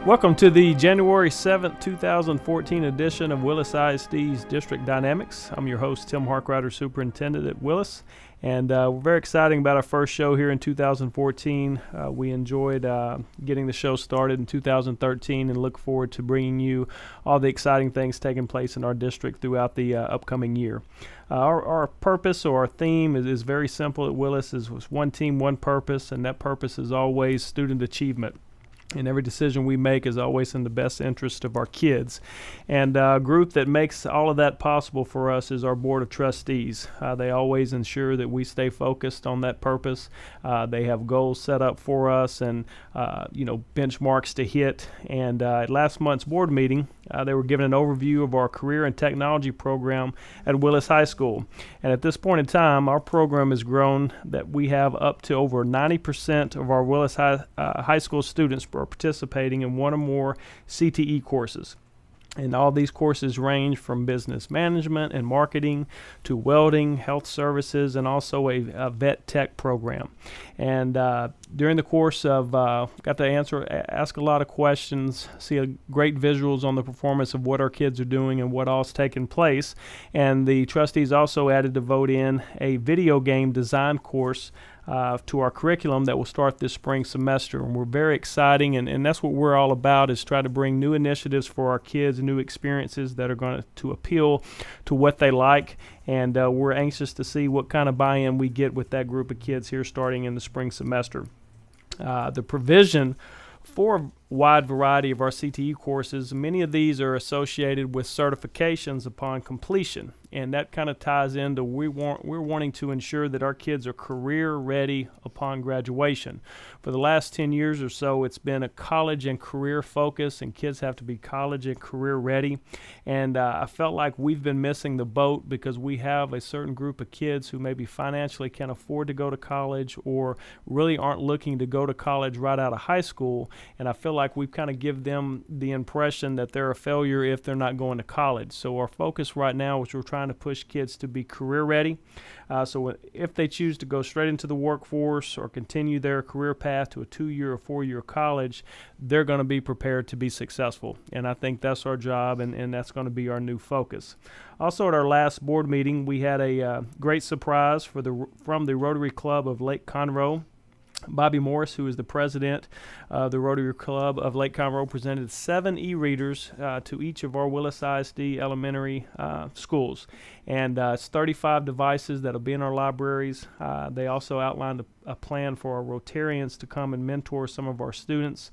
Welcome to the January 7th, 2014 edition of Willis ISD's District Dynamics. I'm your host, Tim Harkrider, Superintendent at Willis, and we're very excited about our first show here in 2014. We enjoyed getting the show started in 2013 and look forward to bringing you all the exciting things taking place in our district throughout the upcoming year. Our purpose or our theme is very simple at Willis. Is one team, one purpose, and that purpose is always student achievement. And every decision we make is always in the best interest of our kids. And a group that makes all of that possible for us is our Board of Trustees. They always ensure that we stay focused on that purpose. They have goals set up for us and benchmarks to hit. And at last month's board meeting, they were given an overview of our career and technology program at Willis High School. And at this point in time, our program has grown that we have up to over 90% of our Willis High School students are participating in one or more CTE courses. And all these courses range from business management and marketing to welding, health services, and also a vet tech program. And during the course of, got to ask a lot of questions, see great visuals on the performance of what our kids are doing and what all's taking place. And the trustees also added to vote in a video game design course to our curriculum that will start this spring semester. And we're very exciting, and that's what we're all about, is try to bring new initiatives for our kids, new experiences that are going to appeal to what they like. And we're anxious to see what kind of buy-in we get with that group of kids here starting in the spring semester. The provision for a wide variety of our CTE courses, many of these are associated with certifications upon completion. And that kind of ties into we're wanting to ensure that our kids are career ready upon graduation. For the last 10 years or so, it's been a college and career focus, and kids have to be college and career ready. And I felt like we've been missing the boat because we have a certain group of kids who maybe financially can't afford to go to college or really aren't looking to go to college right out of high school. And I feel like we've kind of give them the impression that they're a failure if they're not going to college. So our focus right now is we're trying to push kids to be career ready. So if they choose to go straight into the workforce or continue their career path to a 2-year or 4-year college, they're going to be prepared to be successful. And I think that's our job, and that's going to be our new focus. Also, at our last board meeting, we had a great surprise from the Rotary Club of Lake Conroe. Bobby Morris, who is the president of the Rotary Club of Lake Conroe, presented 7 e-readers to each of our Willis ISD elementary schools. And it's 35 devices that will be in our libraries. They also outlined a plan for our Rotarians to come and mentor some of our students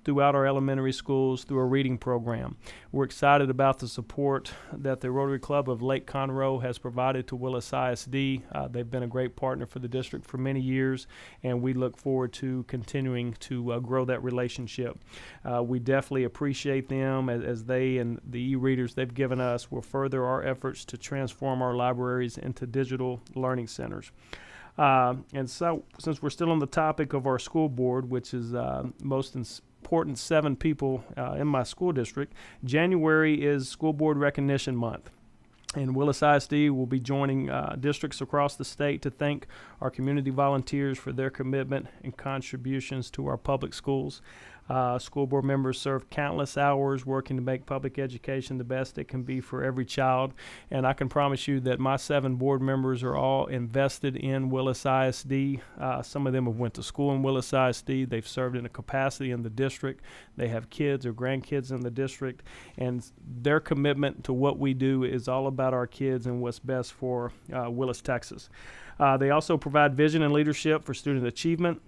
throughout our elementary schools through a reading program. We're excited about the support that the Rotary Club of Lake Conroe has provided to Willis ISD. They've been a great partner for the district for many years, and we look forward to continuing to grow that relationship. We definitely appreciate them as they and the e-readers they've given us will further our efforts to transform our libraries into digital learning centers. And so, since we're still on the topic of our school board, which is most important 7 people in my school district, January is School Board Recognition Month. And Willis ISD will be joining districts across the state to thank our community volunteers for their commitment and contributions to our public schools. School board members serve countless hours working to make public education the best it can be for every child. And I can promise you that my 7 board members are all invested in Willis ISD. Some of them have went to school in Willis ISD. They've served in a capacity in the district. They have kids or grandkids in the district. And their commitment to what we do is all about our kids and what's best for Willis, Texas. They also provide vision and leadership for student achievement,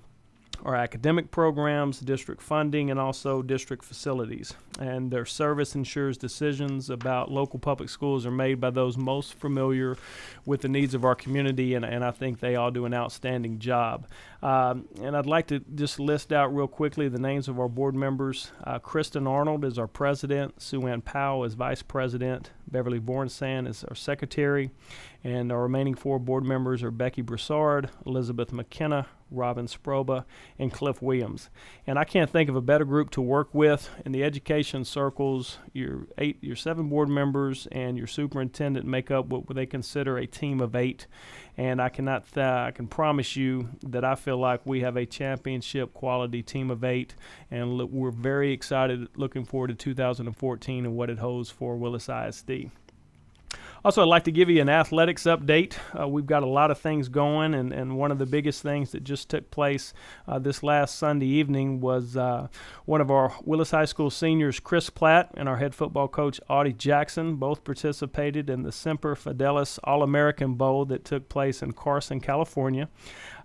our academic programs, district funding, and also district facilities. And their service ensures decisions about local public schools are made by those most familiar with the needs of our community, and I think they all do an outstanding job. And I'd like to just list out real quickly the names of our board members. Kristen Arnold is our president, Sue Ann Powell is vice president, Beverly Bornsan is our secretary, and our remaining 4 board members are Becky Broussard, Elizabeth McKenna, Robin Sproba, and Cliff Williams. And I can't think of a better group to work with in the education circles. Your 7 board members and your superintendent make up what they consider a team of 8. And I can promise you that I feel like we have a championship quality team of 8, and we're very excited, looking forward to 2014 and what it holds for Willis ISD. Also, I'd like to give you an athletics update. We've got a lot of things going, and one of the biggest things that just took place this last Sunday evening was one of our Willis High School seniors, Chris Platt, and our head football coach, Audie Jackson, both participated in the Semper Fidelis All-American Bowl that took place in Carson, California.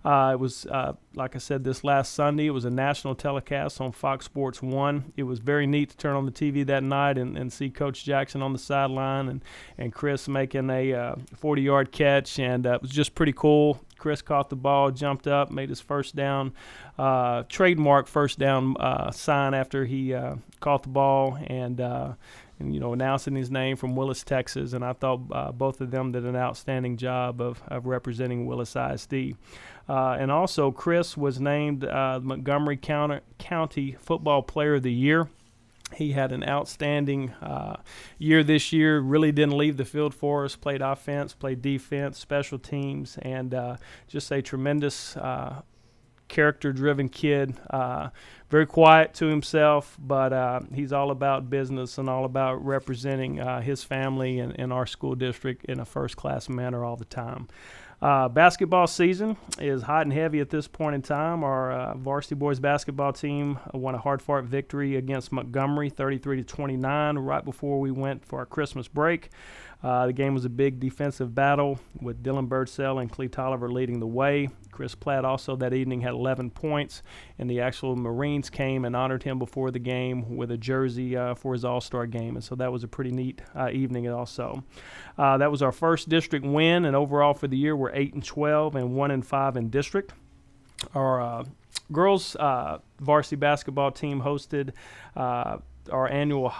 It was, like I said, this last Sunday. It was a national telecast on Fox Sports 1. It was very neat to turn on the TV that night and see Coach Jackson on the sideline and Chris making a 40-yard catch, and it was just pretty cool. Chris caught the ball, jumped up, made his first down, trademark first down sign after he caught the ball, and announcing his name from Willis, Texas. And I thought both of them did an outstanding job of representing Willis ISD. And also, Chris was named Montgomery County Football Player of the Year. He had an outstanding year this year, really didn't leave the field for us, played offense, played defense, special teams, and just a tremendous character-driven kid, very quiet to himself, but he's all about business and all about representing his family and our school district in a first-class manner all the time. Basketball season is hot and heavy at this point in time. Our varsity boys basketball team won a hard-fought victory against Montgomery, 33-29, right before we went for our Christmas break. The game was a big defensive battle with Dylan Birdsell and Clee Tolliver leading the way. Chris Platt also that evening had 11 points, and the actual Marines came and honored him before the game with a jersey for his All-Star game, and so that was a pretty neat evening also. That was our first district win, and overall for the year we're 8-12 and 1-5 in district. Our girls varsity basketball team hosted our annual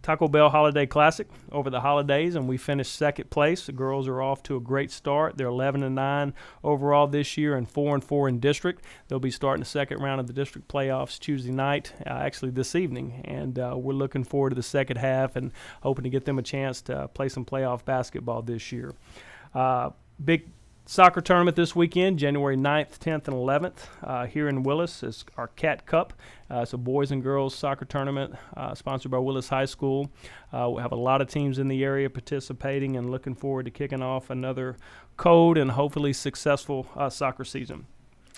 Taco Bell Holiday Classic over the holidays, and we finished second place. The girls are off to a great start. They're 11-9 overall this year and 4-4 in district. They'll be starting the second round of the district playoffs Tuesday night, actually this evening, and we're looking forward to the second half and hoping to get them a chance to play some playoff basketball this year. Big soccer tournament this weekend, January 9th, 10th, and 11th here in Willis. Is our Cat Cup. It's a boys and girls soccer tournament sponsored by Willis High School. We have a lot of teams in the area participating and looking forward to kicking off another cold and hopefully successful soccer season.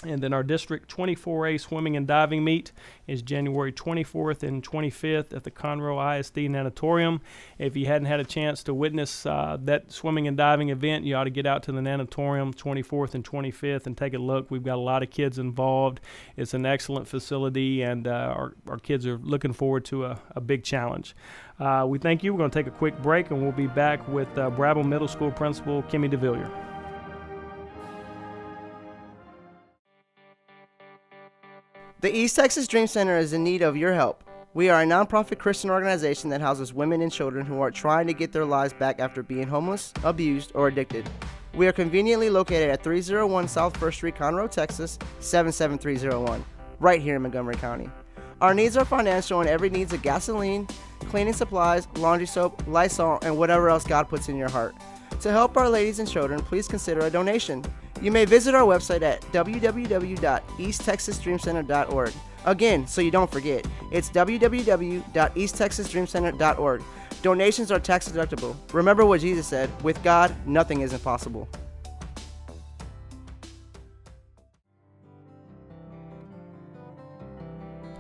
And then our District 24A swimming and diving meet is January 24th and 25th at the Conroe ISD Natatorium. If you hadn't had a chance to witness that swimming and diving event, you ought to get out to the Natatorium 24th and 25th and take a look. We've got a lot of kids involved. It's an excellent facility, and our kids are looking forward to a big challenge. We thank you. We're going to take a quick break, and we'll be back with Brabham Middle School Principal Kimmie Devillier. The East Texas Dream Center is in need of your help. We are a nonprofit Christian organization that houses women and children who are trying to get their lives back after being homeless, abused, or addicted. We are conveniently located at 301 South 1st Street, Conroe, Texas, 77301, right here in Montgomery County. Our needs are financial, and every needs of gasoline, cleaning supplies, laundry soap, Lysol, and whatever else God puts in your heart. To help our ladies and children, please consider a donation. You may visit our website at www.easttexasdreamcenter.org. Again, so you don't forget, it's www.easttexasdreamcenter.org. Donations are tax deductible. Remember what Jesus said, with God, nothing is impossible.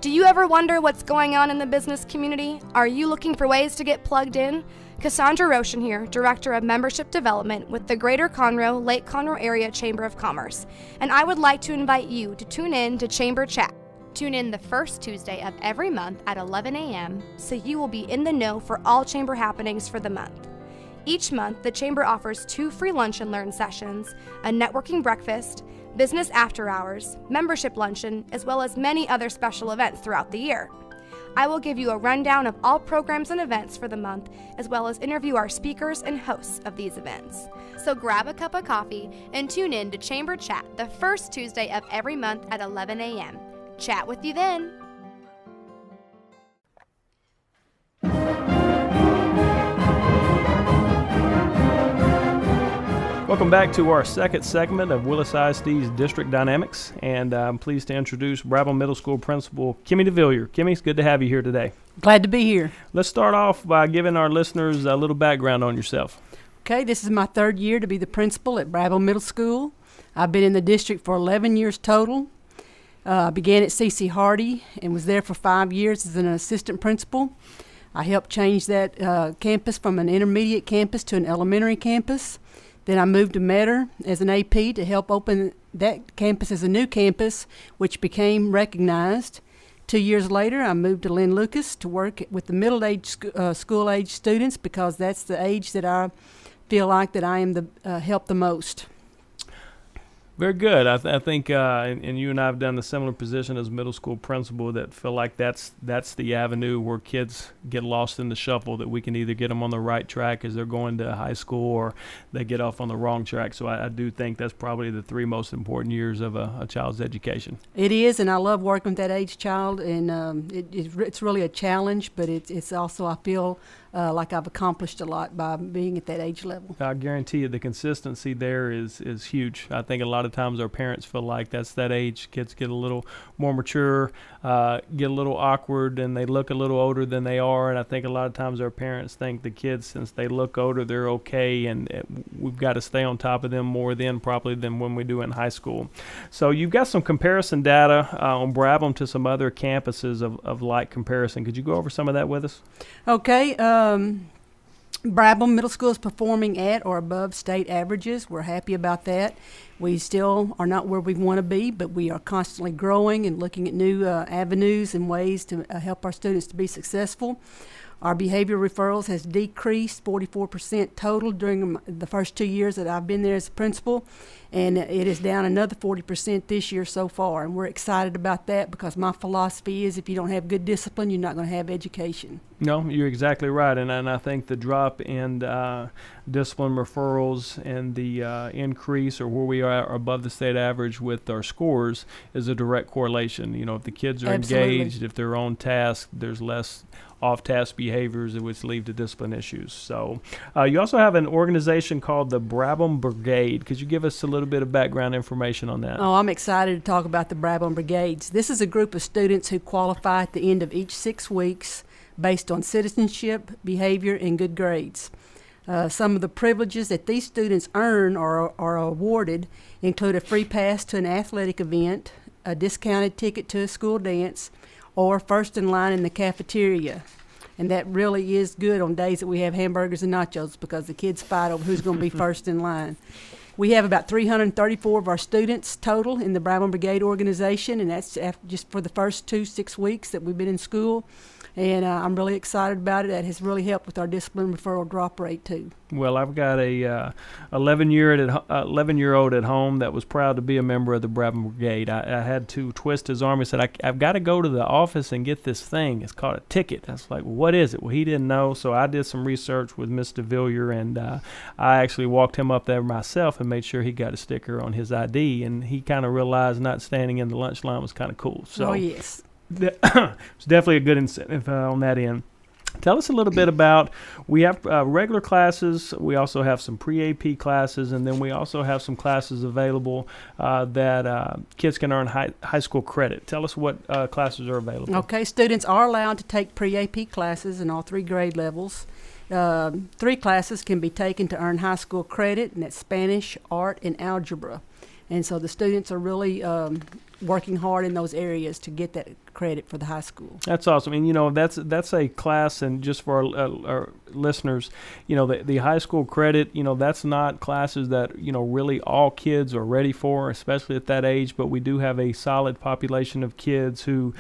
Do you ever wonder what's going on in the business community? Are you looking for ways to get plugged in? Cassandra Roshan here, Director of Membership Development with the Greater Conroe, Lake Conroe Area Chamber of Commerce, and I would like to invite you to tune in to Chamber Chat. Tune in the first Tuesday of every month at 11 a.m. so you will be in the know for all Chamber happenings for the month. Each month, the Chamber offers 2 free lunch and learn sessions, a networking breakfast, business after hours, membership luncheon, as well as many other special events throughout the year. I will give you a rundown of all programs and events for the month, as well as interview our speakers and hosts of these events. So grab a cup of coffee and tune in to Chamber Chat the first Tuesday of every month at 11 a.m. Chat with you then. Welcome back to our second segment of Willis ISD's District Dynamics, and I'm pleased to introduce Brabham Middle School Principal Kimmie Devillier. Kimmie, it's good to have you here today. Glad to be here. Let's start off by giving our listeners a little background on yourself. Okay, this is my third year to be the principal at Brabham Middle School. I've been in the district for 11 years total. I began at C.C. Hardy and was there for 5 years as an assistant principal. I helped change that campus from an intermediate campus to an elementary campus. Then I moved to Metter as an AP to help open that campus as a new campus, which became recognized. 2 years later, I moved to Lynn Lucas to work with the middle-age school-age students because that's the age that I feel like that I am the help the most. Very good. I think, and you and I have done the similar position as middle school principal that feel like that's the avenue where kids get lost in the shuffle, that we can either get them on the right track as they're going to high school or they get off on the wrong track. So I do think that's probably the three most important years of a child's education. It is, and I love working with that age child, and it's really a challenge, but it's also, I feel, like I've accomplished a lot by being at that age level. I guarantee you the consistency there is huge. I think a lot of times our parents feel like that's that age. Kids get a little more mature, get a little awkward, and they look a little older than they are. And I think a lot of times our parents think the kids, since they look older, they're okay, and we've got to stay on top of them more then probably than when we do in high school. So you've got some comparison data on Brabham to some other campuses of like comparison. Could you go over some of that with us? Okay. Brabham Middle School is performing at or above state averages. We're happy about that. We still are not where we want to be, but we are constantly growing and looking at new avenues and ways to help our students to be successful. Our behavior referrals has decreased 44% total during the first 2 years that I've been there as a principal, and it is down another 40% this year so far. And we're excited about that because my philosophy is if you don't have good discipline, you're not going to have education. No, you're exactly right, and I think the drop in discipline referrals and the increase, or where we are above the state average with our scores, is a direct correlation. You know, if the kids are Absolutely. engaged, if they're on task, there's less off-task behaviors which lead to discipline issues. So you also have an organization called the Brabham Brigade. Could you give us a little bit of background information on that? Oh, I'm excited to talk about the Brabham Brigades. This is a group of students who qualify at the end of each 6 weeks based on citizenship, behavior, and good grades. Some of the privileges that these students earn or are awarded include a free pass to an athletic event, a discounted ticket to a school dance, or first in line in the cafeteria. And that really is good on days that we have hamburgers and nachos because the kids fight over who's going to be first in line. We have about 334 of our students total in the Brabham Brigade organization, and that's just for the first 6 weeks that we've been in school. And I'm really excited about it. That has really helped with our discipline referral drop rate, too. Well, I've got a 11-year-old at home that was proud to be a member of the Brabham Brigade. I had to twist his arm and said, I've got to go to the office and get this thing. It's called a ticket. I was like, well, what is it? Well, he didn't know, so I did some research with Mr. Devillier, and I actually walked him up there myself and made sure he got a sticker on his ID, and he kind of realized not standing in the lunch line was kind of cool. So Oh, yes. it's definitely a good incentive on that end. Tell us a little bit about, we have regular classes, we also have some pre-AP classes, and then we also have some classes available that kids can earn high school credit. Tell us what classes are available. Okay, students are allowed to take pre-AP classes in all 3 grade levels. 3 classes can be taken to earn high school credit, and that's Spanish, art, and algebra. And so the students are really working hard in those areas to get that credit for the high school. That's awesome. And, you know, that's a class, and just for our listeners, you know, the high school credit, you know, that's not classes that, you know, really all kids are ready for, especially at that age. But we do have a solid population of kids who,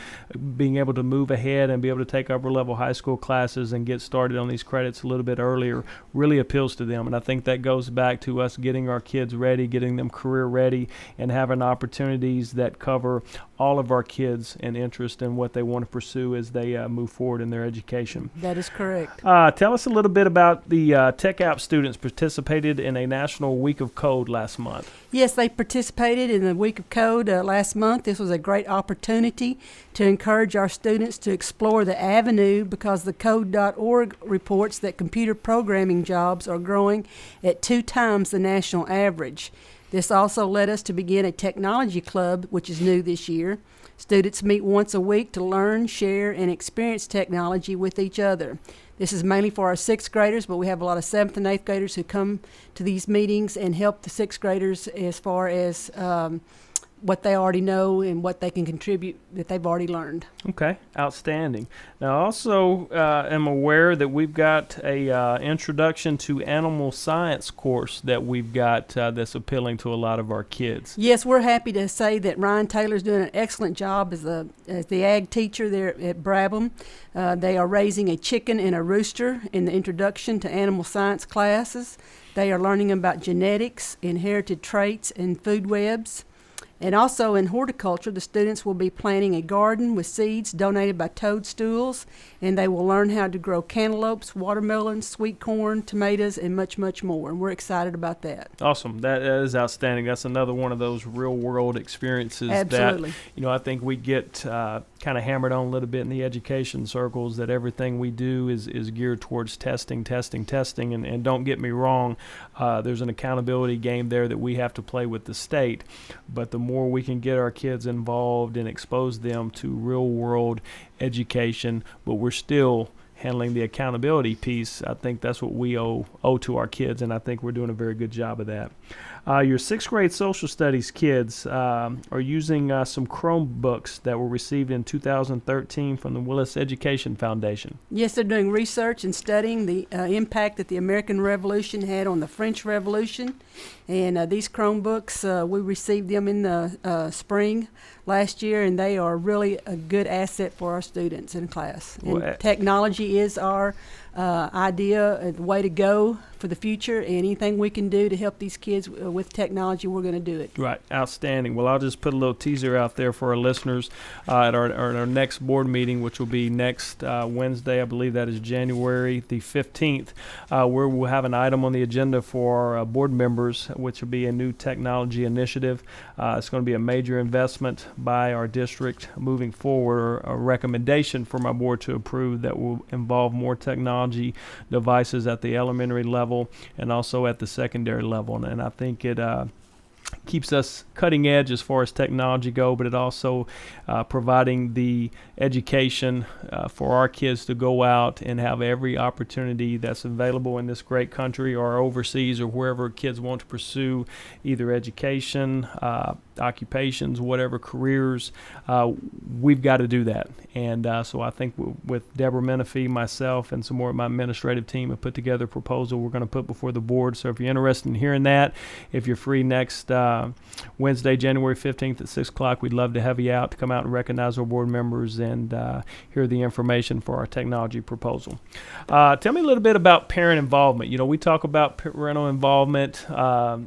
being able to move ahead and be able to take upper level high school classes and get started on these credits a little bit earlier really appeals to them. And I think that goes back to us getting our kids ready, getting them career ready, and having opportunities that cover all of our kids and interest in what they want to pursue as they move forward in their education. That is correct. Tell us a little bit about the Tech App students participated in a National Week of Code last month. Yes, they participated in the Week of Code last month. This was a great opportunity to encourage our students to explore the avenue, because the code.org reports that computer programming jobs are growing at 2 times the national average. This also led us to begin a technology club, which is new this year. Students meet once a week to learn, share, and experience technology with each other. This is mainly for our 6th graders, but we have a lot of 7th and 8th graders who come to these meetings and help the 6th graders as far as what they already know and what they can contribute that they've already learned. Okay, outstanding. Now, also am aware that we've got a introduction to animal science course that we've got that's appealing to a lot of our kids. Yes, we're happy to say that Ryan Taylor's doing an excellent job as the ag teacher there at Brabham. They are raising a chicken and a rooster in the introduction to animal science classes. They are learning about genetics, inherited traits, and food webs. And also in horticulture, the students will be planting a garden with seeds donated by toadstools, and they will learn how to grow cantaloupes, watermelons, sweet corn, tomatoes, and much, much more. And we're excited about that. Awesome. That is outstanding. That's another one of those real-world experiences. Absolutely. That, I think we get kind of hammered on a little bit in the education circles, that everything we do is geared towards testing. And don't get me wrong, there's an accountability game there that we have to play with the state. But the more we can get our kids involved and expose them to real-world education, but we're still handling the accountability piece, I think that's what we owe to our kids, and I think we're doing a very good job of that. Your 6th grade social studies kids are using some Chromebooks that were received in 2013 from the Willis Education Foundation. Yes, they're doing research and studying the impact that the American Revolution had on the French Revolution. And these Chromebooks, we received them in the spring last year, and they are really a good asset for our students in class. And technology is our idea, the way to go for the future, and anything we can do to help these kids with technology, we're going to do it. Right. Outstanding. Well, I'll just put a little teaser out there for our listeners at our next board meeting, which will be next Wednesday. I believe that is January the 15th, where we'll have an item on the agenda for our board members, which will be a new technology initiative. It's going to be a major investment by our district moving forward, or a recommendation for my board to approve that will involve more technology devices at the elementary level and also at the secondary level. And I think it keeps us cutting edge as far as technology go, but it also providing the education for our kids to go out and have every opportunity that's available in this great country or overseas or wherever kids want to pursue either education, occupations, whatever careers. We've got to do that. And so I think with Deborah Menifee, myself, and some more of my administrative team have put together a proposal we're going to put before the board. So if you're interested in hearing that, if you're free next Wednesday, January 15th at 6 o'clock, we'd love to have you out to come out and recognize our board members and hear the information for our technology proposal. Tell me a little bit about parent involvement. We talk about parental involvement. A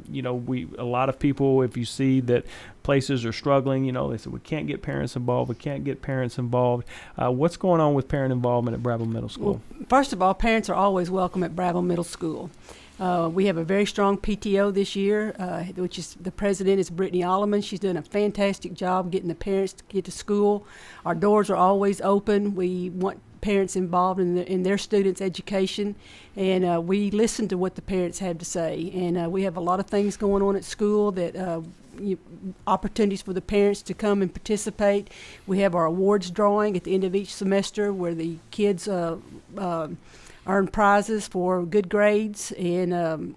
lot of people, if you see that places are struggling, they say, we can't get parents involved. What's going on with parent involvement at Brabham Middle School? Well, first of all, parents are always welcome at Brabham Middle School. We have a very strong PTO this year, which is the president is Brittany Alleman. She's doing a fantastic job getting the parents to get to school. Our doors are always open. We want parents involved in their students' education, and we listen to what the parents have to say. And we have a lot of things going on at school that opportunities for the parents to come and participate. We have our awards drawing at the end of each semester where the kids earn prizes for good grades, and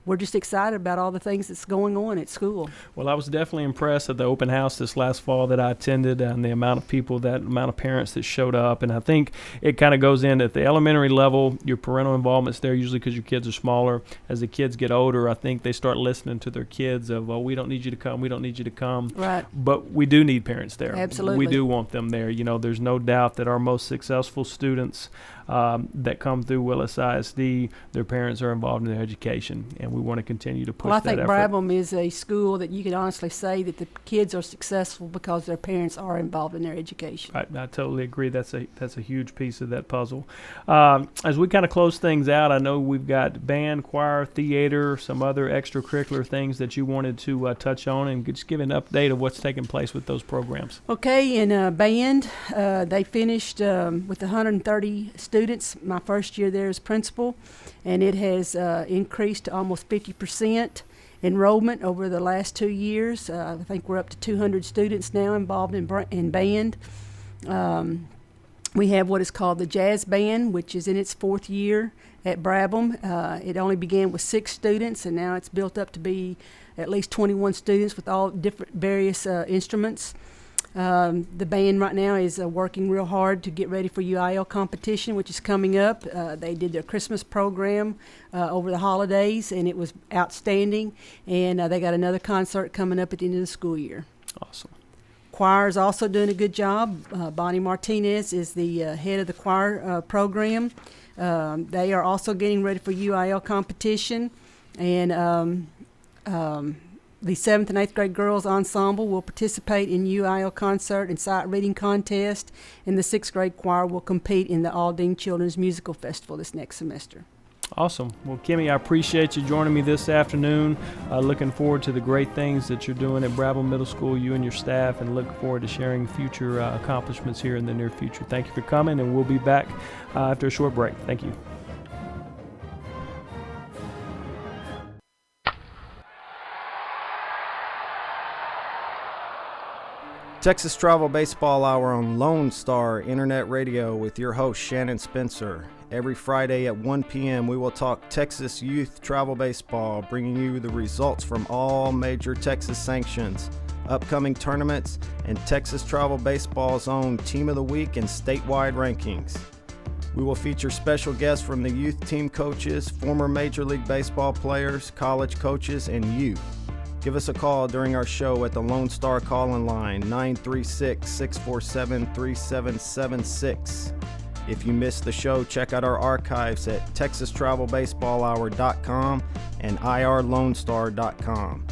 we're just excited about all the things that's going on at school. Well, I was definitely impressed at the open house this last fall that I attended and the amount of people, that amount of parents that showed up. And I think it kind of goes in at the elementary level. Your parental involvement's there usually because your kids are smaller. As the kids get older, I think they start listening to their kids of, we don't need you to come. We don't need you to come. Right. But we do need parents there. Absolutely. We do want them there. There's no doubt that our most successful students that come through Willis ISD, their parents are involved in their education, and we want to continue to push Well, I that think effort. Brabham is a school that you can honestly say that the kids are successful because their parents are involved in their education. I totally agree. That's a huge piece of that puzzle. As we kind of close things out, I know we've got band, choir, theater, some other extracurricular things that you wanted to touch on, and just give an update of what's taking place with those programs. Okay, in band, they finished with 130 students my first year there as principal, and it has increased to almost 50% enrollment over the last 2 years. I think we're up to 200 students now involved in band. We have what is called the jazz band, which is in its 4th year at Brabham. It only began with 6 students, and now it's built up to be at least 21 students with all different various instruments. The band right now is working real hard to get ready for UIL competition, which is coming up. They did their Christmas program over the holidays, and it was outstanding. And they got another concert coming up at the end of the school year. Awesome. Choir is also doing a good job. Bonnie Martinez is the head of the choir program. They are also getting ready for UIL competition, and the 7th and 8th grade girls ensemble will participate in UIL concert and sight reading contest, and the 6th grade choir will compete in the Aldine Children's Musical Festival this next semester. Awesome. Well, Kimmie, I appreciate you joining me this afternoon. Looking forward to the great things that you're doing at Brabham Middle School, you and your staff, and look forward to sharing future accomplishments here in the near future. Thank you for coming, and we'll be back after a short break. Thank you. Texas Travel Baseball Hour on Lone Star Internet Radio with your host Shannon Spencer. Every Friday at 1 p.m. we will talk Texas Youth Travel Baseball, bringing you the results from all major Texas sanctions, upcoming tournaments, and Texas Travel Baseball's own Team of the Week and statewide rankings. We will feature special guests from the youth team coaches, former Major League Baseball players, college coaches, and you. Give us a call during our show at the Lone Star call-in line, 936-647-3776. If you missed the show, check out our archives at TexasTravelBaseballHour.com and IRLoneStar.com.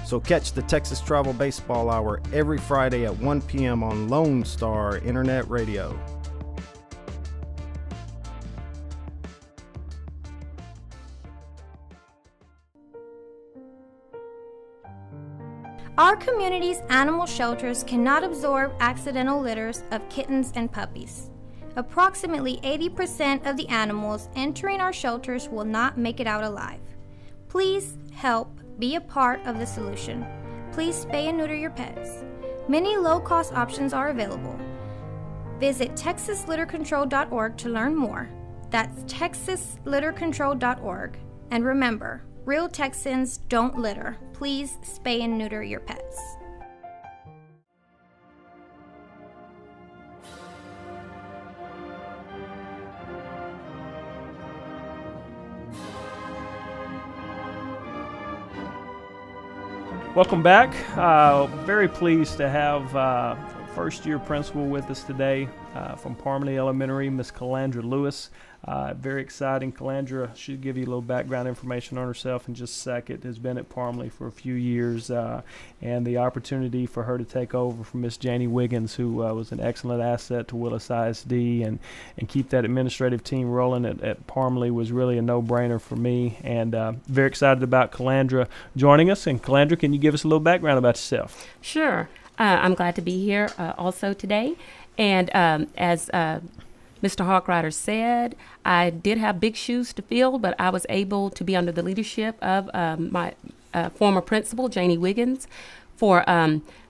So catch the Texas Travel Baseball Hour every Friday at 1 p.m. on Lone Star Internet Radio. Our community's animal shelters cannot absorb accidental litters of kittens and puppies. Approximately 80% of the animals entering our shelters will not make it out alive. Please help be a part of the solution. Please spay and neuter your pets. Many low-cost options are available. Visit TexasLitterControl.org to learn more. That's TexasLitterControl.org. And remember, real Texans don't litter. Please spay and neuter your pets. Welcome back. Very pleased to have first-year principal with us today from Parmley Elementary, Miss Calandra Lewis. Very exciting. Calandra, she'll give you a little background information on herself in just a second. Has been at Parmley for a few years, and the opportunity for her to take over from Miss Janie Wiggins, who was an excellent asset to Willis ISD, and keep that administrative team rolling at Parmley was really a no-brainer for me. And very excited about Calandra joining us. And Calandra, can you give us a little background about yourself? Sure. I'm glad to be here also today. And as Mr. Hawkrider said, I did have big shoes to fill, but I was able to be under the leadership of my former principal, Janie Wiggins, for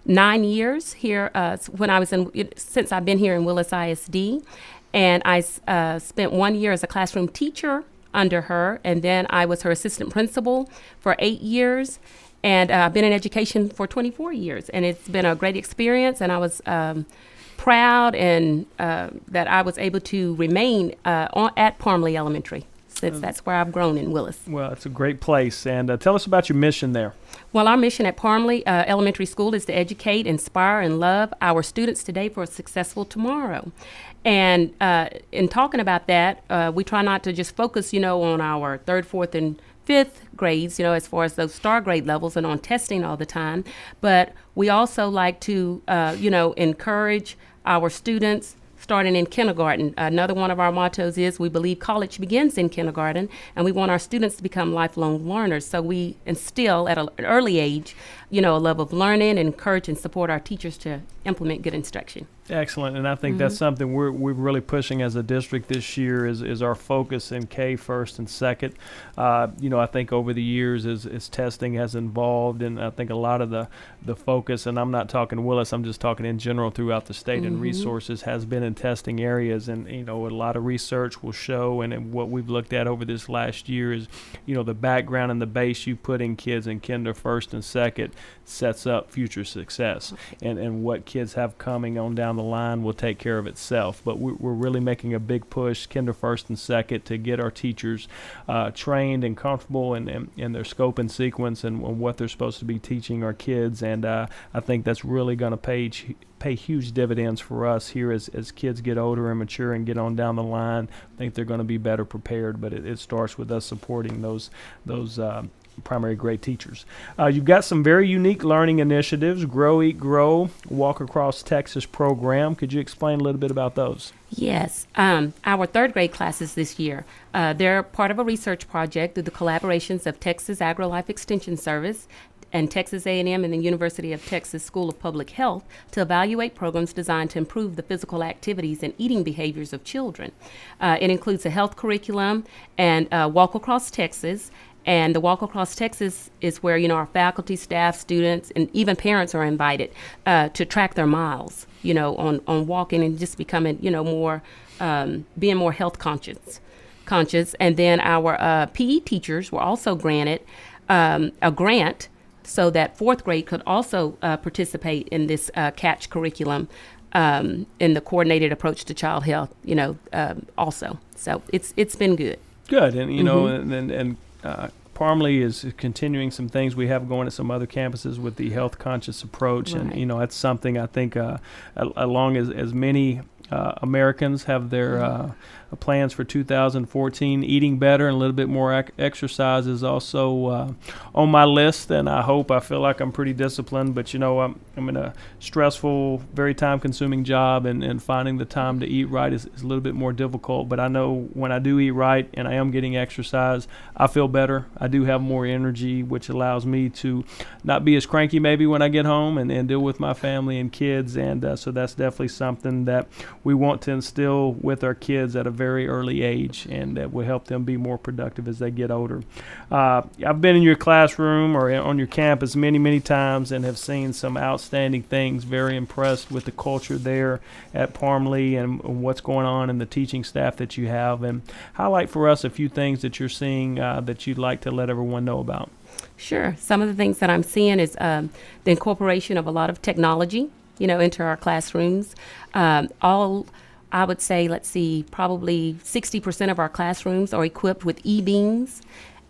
9 years here since I've been here in Willis ISD. And I spent 1 year as a classroom teacher under her, and then I was her assistant principal for 8 years. And I've been in education for 24 years, and it's been a great experience, and I was proud and that I was able to remain at Parmley Elementary. since that's where I've grown in Willis. Well, it's a great place. And tell us about your mission there. Well, our mission at Parmley Elementary School is to educate, inspire, and love our students today for a successful tomorrow. And in talking about that, we try not to just focus, on our 3rd, 4th, and 5th grades, as far as those star grade levels and on testing all the time. But we also like to, encourage our students starting in kindergarten. Another one of our mottos is we believe college begins in kindergarten, and we want our students to become lifelong learners. So we instill at an early age, a love of learning, and encourage and support our teachers to implement good instruction. Excellent, and I think that's something we're really pushing as a district this year is our focus in K 1st and 2nd. I think over the years as testing has evolved, and I think a lot of the focus, and I'm not talking Willis, I'm just talking in general throughout the state, and resources has been in testing areas, and a lot of research will show, and what we've looked at over this last year is, the background and the base you put in kids in kinder, 1st, and 2nd sets up future success, and what kids have coming on down the line will take care of itself. But we're really making a big push, kinder, 1st, and 2nd, to get our teachers trained and comfortable in their scope and sequence and what they're supposed to be teaching our kids. And I think that's really going to pay huge dividends for us here as kids get older and mature and get on down the line. I think they're going to be better prepared, but it starts with us supporting those primary grade teachers. You've got some very unique learning initiatives, Grow, Eat, Grow, Walk Across Texas program. Could you explain a little bit about those? Yes. Our 3rd grade classes this year, they're part of a research project through the collaborations of Texas AgriLife Extension Service and Texas A&M and the University of Texas School of Public Health to evaluate programs designed to improve the physical activities and eating behaviors of children. It includes a health curriculum and Walk Across Texas. And the Walk Across Texas is where, our faculty, staff, students, and even parents are invited to track their miles, on walking and just becoming, more, being more health conscious. And then our PE teachers were also granted a grant so that 4th grade could also participate in this CATCH curriculum in the coordinated approach to child health, also. So it's been good. Good, and Parmley is continuing some things we have going at some other campuses with the health conscious approach, right. And that's something I think along as many Americans have their plans for 2014. Eating better and a little bit more exercise is also on my list, and I feel like I'm pretty disciplined, but I'm in a stressful, very time-consuming job, and finding the time to eat right is a little bit more difficult. But I know when I do eat right and I am getting exercise, I feel better. I do have more energy, which allows me to not be as cranky maybe when I get home and deal with my family and kids, and so that's definitely something that we want to instill with our kids at a very early age, and that will help them be more productive as they get older. I've been in your classroom or on your campus many times and have seen some outstanding things. Very impressed with the culture there at Parmley and what's going on and the teaching staff that you have. And highlight for us a few things that you're seeing that you'd like to let everyone know about. Sure. Some of the things that I'm seeing is the incorporation of a lot of technology, into our classrooms. I would say, probably 60% of our classrooms are equipped with e-beams,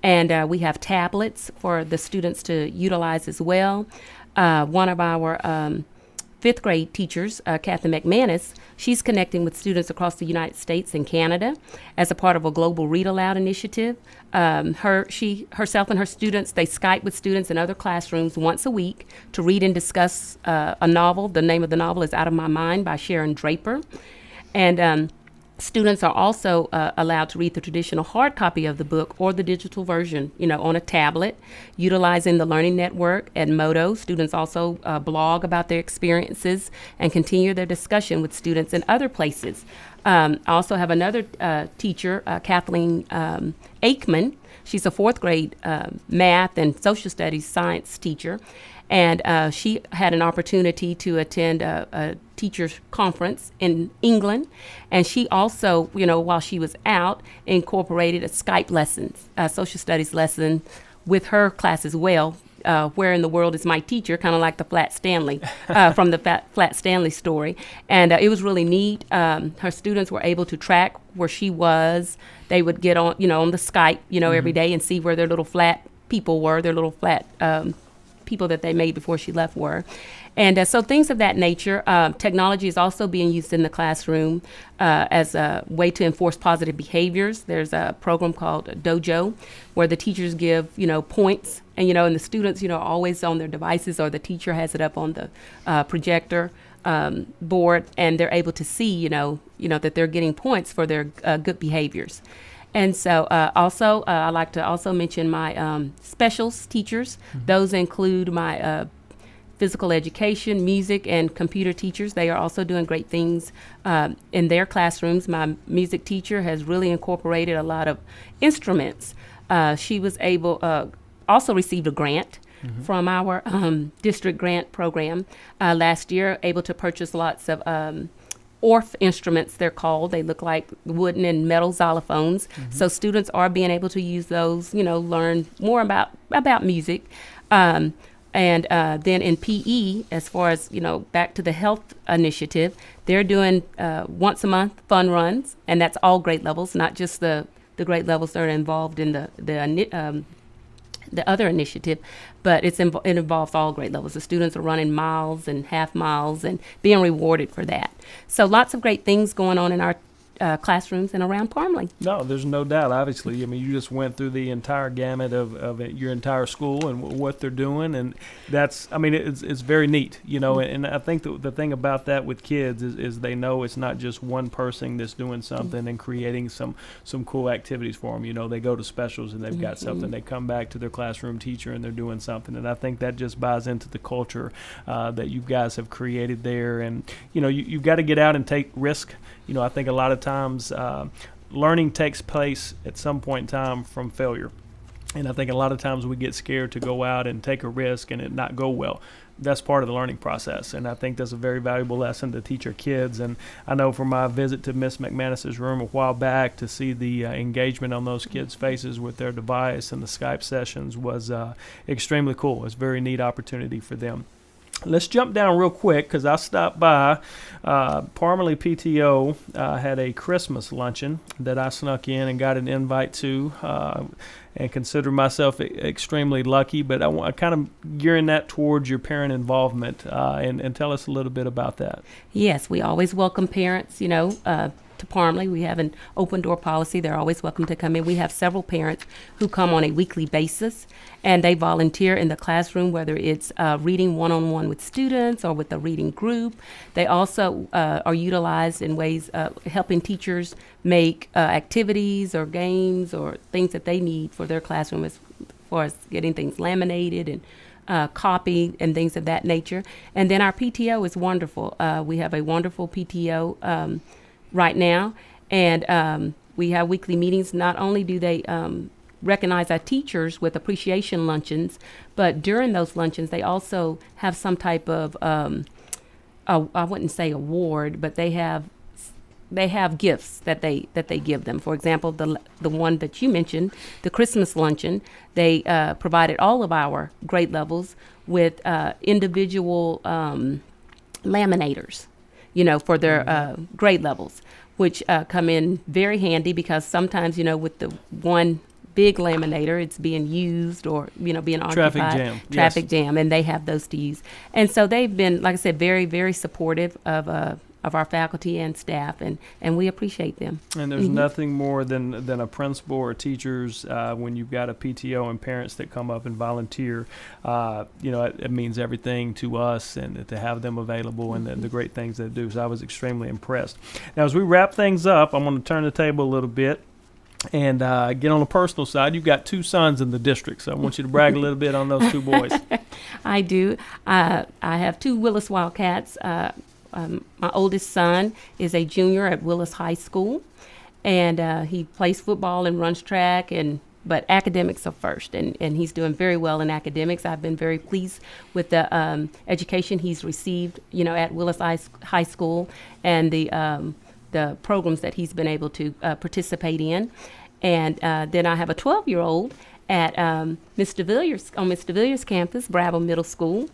and we have tablets for the students to utilize as well. One of our 5th grade teachers, Kathy McManus, she's connecting with students across the United States and Canada as a part of a global read aloud initiative. Herself and her students, they Skype with students in other classrooms once a week to read and discuss a novel. The name of the novel is Out of My Mind by Sharon Draper. And students are also allowed to read the traditional hard copy of the book or the digital version, on a tablet, utilizing the Learning Network at Modo. Students also blog about their experiences and continue their discussion with students in other places. I also have another teacher, Kathleen Aikman. She's a 4th grade math and social studies science teacher. And she had an opportunity to attend a teacher's conference in England. And she also, while she was out, incorporated a Skype lessons, a social studies lesson with her class as well, where in the world is my teacher, kind of like the Flat Stanley from the Flat Stanley story. And it was really neat. Her students were able to track where she was. They would get on, on the Skype, every day and see where their little flat people were, their little flat people that they made before she left were. And so things of that nature. Technology is also being used in the classroom as a way to enforce positive behaviors. There's a program called Dojo where the teachers give, points, and the students, are always on their devices, or the teacher has it up on the projector board, and they're able to see, that they're getting points for their good behaviors. And so also, I like to also mention my specials teachers. Those include my physical education, music, and computer teachers. They are also doing great things in their classrooms. My music teacher has really incorporated a lot of instruments. She was able, also received a grant from our district grant program last year, able to purchase lots of Orff instruments, they're called. They look like wooden and metal xylophones. So students are being able to use those, learn more about music. And then in PE, as far as, back to the health initiative, they're doing once a month fun runs, and that's all grade levels, not just the grade levels that are involved in the other initiative, but it involves all grade levels. The students are running miles and half miles and being rewarded for that. So lots of great things going on in our classrooms and around Parmley. No, there's no doubt. Obviously, you just went through the entire gamut of your entire school and what they're doing, and that's, it's very neat, And I think the thing about that with kids is they know it's not just one person that's doing something and creating some cool activities for them. They go to specials and they've got something. They come back to their classroom teacher and they're doing something, and I think that just buys into the culture that you guys have created there. And you've got to get out and take risk. I think a lot of times learning takes place at some point in time from failure. And I think a lot of times we get scared to go out and take a risk and it not go well. That's part of the learning process. And I think that's a very valuable lesson to teach our kids. And I know from my visit to Miss McManus's room a while back, to see the engagement on those kids' faces with their device and the Skype sessions was extremely cool. It's a very neat opportunity for them. Let's jump down real quick because I stopped by. Parmley PTO had a Christmas luncheon that I snuck in and got an invite to, and consider myself extremely lucky. But I kind of gearing that towards your parent involvement, and tell us a little bit about that. Yes, we always welcome parents, to Parmley. We have an open door policy. They're always welcome to come in. We have several parents who come on a weekly basis, and they volunteer in the classroom, whether it's reading one-on-one with students or with a reading group. They also are utilized in ways helping teachers make activities or games or things that they need for their classroom, as far as getting things laminated and copied and things of that nature. And then our PTO is wonderful. We have a wonderful PTO right now, and we have weekly meetings. Not only do they recognize our teachers with appreciation luncheons, but during those luncheons they also have some type of I wouldn't say award, but they have gifts that they give them. For example, the one that you mentioned, the Christmas luncheon, they provided all of our grade levels with individual laminators, for their grade levels, which come in very handy because sometimes, with the one big laminator, it's being used or, being occupied. Traffic jam, and they have those to use. And so they've been, like I said, very, very supportive of our faculty and staff, and we appreciate them. And there's nothing more than a principal or teachers when you've got a PTO and parents that come up and volunteer. It means everything to us, and to have them available and the great things they do. So I was extremely impressed. Now, as we wrap things up, I'm going to turn the table a little bit and get on the personal side. You've got two sons in the district, so I want you to brag a little bit on those two boys. I do. I have two Willis Wildcats. My oldest son is a junior at Willis High School, and he plays football and runs track, but academics are first, and he's doing very well in academics. I've been very pleased with the education he's received, at Willis High School, and the programs that he's been able to participate in. And then I have a 12-year-old, at Miss Devillier's campus, Brabham Middle School.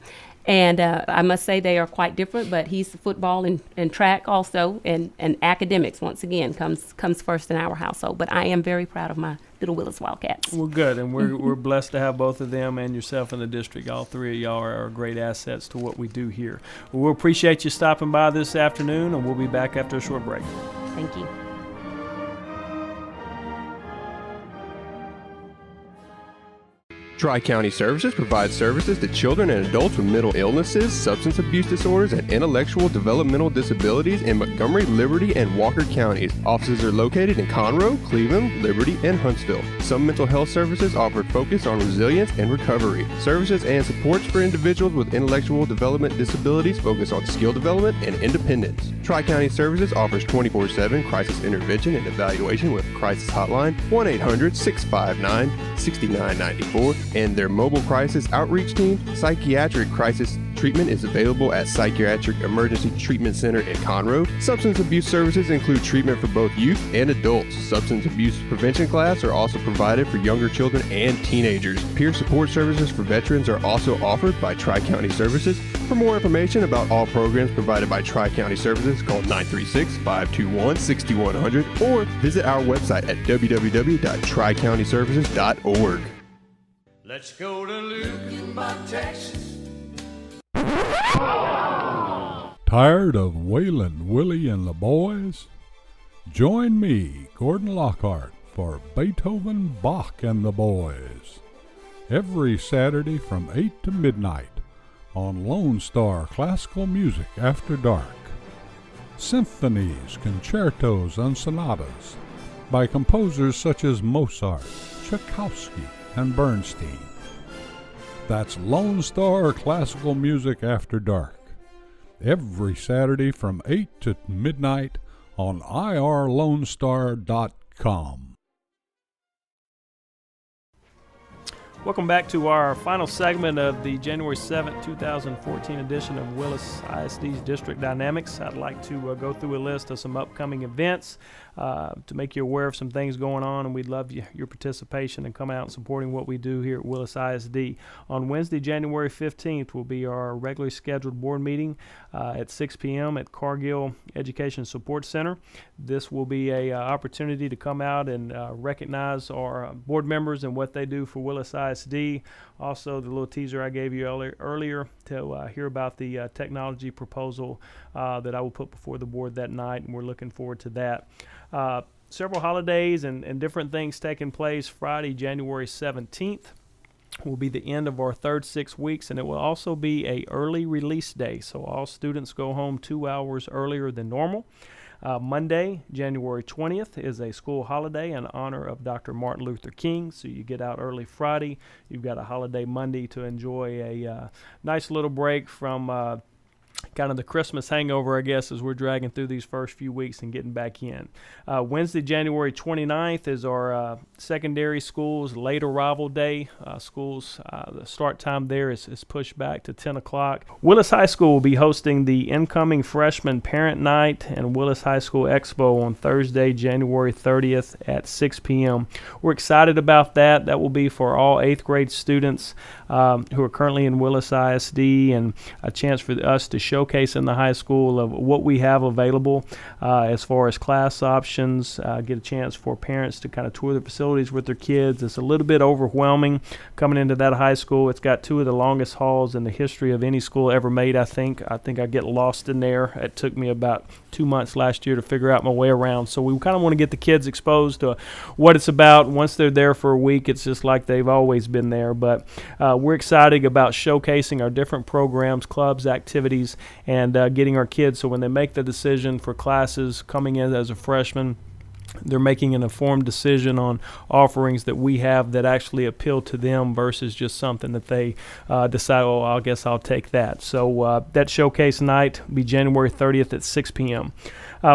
And I must say they are quite different, but he's football and track also, and academics, once again, comes first in our household. But I am very proud of my little Willis Wildcats. Well, good, and we're blessed to have both of them and yourself in the district. All three of y'all are great assets to what we do here. We'll appreciate you stopping by this afternoon, and we'll be back after a short break. Thank you. Tri-County Services provides services to children and adults with mental illnesses, substance abuse disorders, and intellectual developmental disabilities in Montgomery, Liberty, and Walker counties. Offices are located in Conroe, Cleveland, Liberty, and Huntsville. Some mental health services offer focus on resilience and recovery. Services and supports for individuals with intellectual development disabilities focus on skill development and independence. Tri-County Services offers 24/7 crisis intervention and evaluation with crisis hotline 1-800-659-6994. And their mobile crisis outreach team. Psychiatric crisis treatment is available at Psychiatric Emergency Treatment Center in Conroe. Substance abuse services include treatment for both youth and adults. Substance abuse prevention classes are also provided for younger children and teenagers. Peer support services for veterans are also offered by Tri-County Services. For more information about all programs provided by Tri-County Services, call 936-521-6100 or visit our website at www.tricountyservices.org. Let's go to Lukenbach, Texas. Tired of Waylon, Willie, and the boys? Join me, Gordon Lockhart, for Beethoven, Bach, and the Boys. Every Saturday from 8 to midnight on Lone Star Classical Music After Dark. Symphonies, concertos, and sonatas by composers such as Mozart, Tchaikovsky, and Bernstein. That's Lone Star Classical Music After Dark, every Saturday from 8 to midnight on irlonestar.com. Welcome back to our final segment of the January 7th, 2014 edition of Willis ISD's District Dynamics. I'd like to go through a list of some upcoming events to make you aware of some things going on, and we'd love your participation and come out and supporting what we do here at Willis ISD. On Wednesday, January 15th, will be our regularly scheduled board meeting at 6 p.m. at Cargill Education Support Center. This will be an opportunity to come out and recognize our board members and what they do for Willis ISD. Also, the little teaser I gave you earlier to hear about the technology proposal that I will put before the board that night, and we're looking forward to that. Several holidays and different things taking place. Friday, January 17th will be the end of our third 6 weeks, and it will also be a early release day, so all students go home 2 hours earlier than normal. Monday, January 20th, is a school holiday in honor of Dr. Martin Luther King, so you get out early Friday. You've got a holiday Monday to enjoy a nice little break from kind of the Christmas hangover, I guess, as we're dragging through these first few weeks and getting back in. Wednesday, January 29th is our secondary schools late arrival day. Schools, the start time there is pushed back to 10 o'clock. Willis High School will be hosting the Incoming Freshman Parent Night and Willis High School Expo on Thursday, January 30th at 6 p.m. We're excited about that. That will be for all 8th grade students who are currently in Willis ISD, and a chance for us to showcase in the high school of what we have available as far as class options, get a chance for parents to kind of tour the facilities with their kids. It's a little bit overwhelming coming into that high school. It's got 2 of the longest halls in the history of any school ever made, I think. I get lost in there. It took me about 2 months last year to figure out my way around. So we kind of want to get the kids exposed to what it's about. Once they're there for a week, it's just like they've always been there. But we're excited about showcasing our different programs, clubs, activities, and getting our kids, so when they make the decision for classes coming in as a freshman, they're making an informed decision on offerings that we have that actually appeal to them versus just something that they decide, oh, I guess I'll take that. So that showcase night will be January 30th at 6 p.m.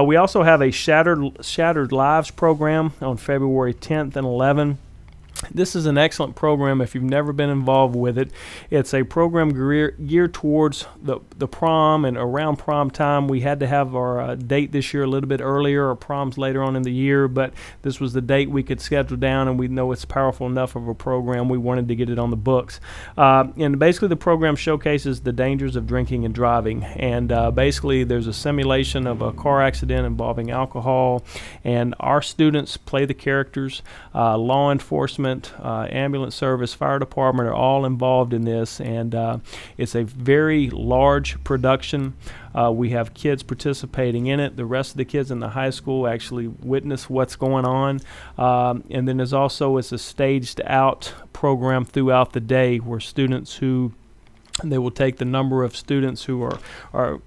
We also have a Shattered Lives program on February 10th and 11th. This is an excellent program if you've never been involved with it. It's a program geared towards the prom, and around prom time we had to have our date this year a little bit earlier. Our prom's later on in the year, but this was the date we could schedule down, and we know it's powerful enough of a program we wanted to get it on the books. And basically the program showcases the dangers of drinking and driving, and basically there's a simulation of a car accident involving alcohol, and our students play the characters. Law enforcement, ambulance service, fire department are all involved in this, and it's a very large production. We have kids participating in it. The rest of the kids in the high school actually witness what's going on. And then it's a staged out program throughout the day where they will take the number of students who are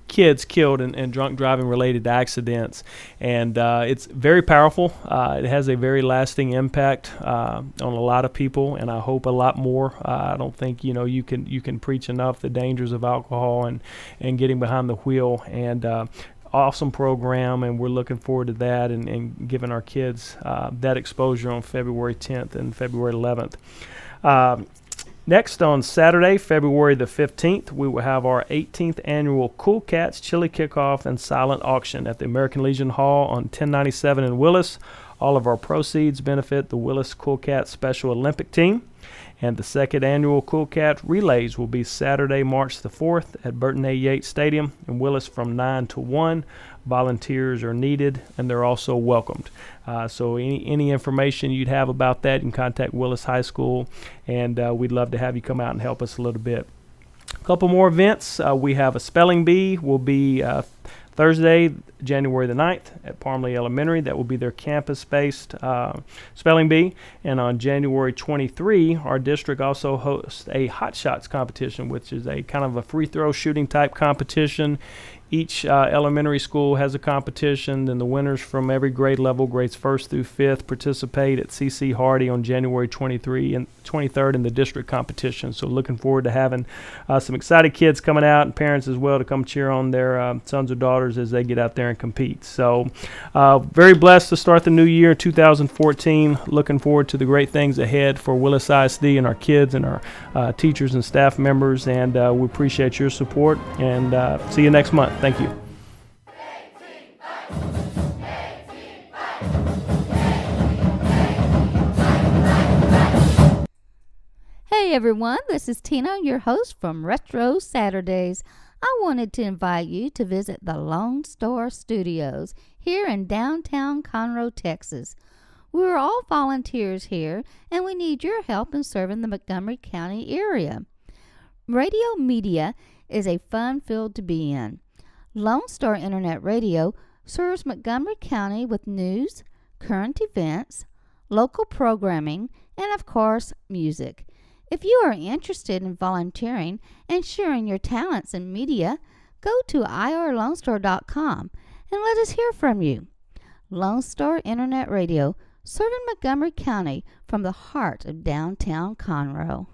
kids killed in drunk driving related accidents, and it's very powerful. It has a very lasting impact on a lot of people, and I hope a lot more. I don't think you can preach enough the dangers of alcohol and getting behind the wheel, and awesome program, and we're looking forward to that and giving our kids that exposure on February 10th and February 11th. Next, on Saturday, February the 15th, we will have our 18th annual Cool Cats Chili Kickoff and Silent Auction at the American Legion Hall on 1097 in Willis. All of our proceeds benefit the Willis Cool Cats Special Olympic Team. And the second annual Cool Cat Relays will be Saturday, March the 4th at Burton A. Yates Stadium in Willis from 9 to 1. Volunteers are needed, and they're also welcomed. So any information you'd have about that, you can contact Willis High School, and we'd love to have you come out and help us a little bit. A couple more events. We have a spelling bee. Will be Thursday, January the 9th at Parmley Elementary. That will be their campus-based spelling bee. And on January 23, our district also hosts a Hot Shots competition, which is a kind of a free throw shooting type competition. Each elementary school has a competition, then the winners from every grade level, grades 1st through 5th, participate at C.C. Hardy on January 23rd in the district competition. So looking forward to having some excited kids coming out, and parents as well, to come cheer on their sons or daughters as they get out there and compete. So very blessed to start the new year, 2014. Looking forward to the great things ahead for Willis ISD and our kids and our teachers and staff members, and we appreciate your support, and see you next month. Thank you. Hey everyone, this is Tina, your host from Retro Saturdays. I wanted to invite you to visit the Lone Star Studios here in downtown Conroe, Texas. We're all volunteers here, and we need your help in serving the Montgomery County area. Radio media is a fun field to be in. Lone Star Internet Radio serves Montgomery County with news, current events, local programming, and of course, music. If you are interested in volunteering and sharing your talents in media, go to irlonestar.com and let us hear from you. Lone Star Internet Radio, serving Montgomery County from the heart of downtown Conroe.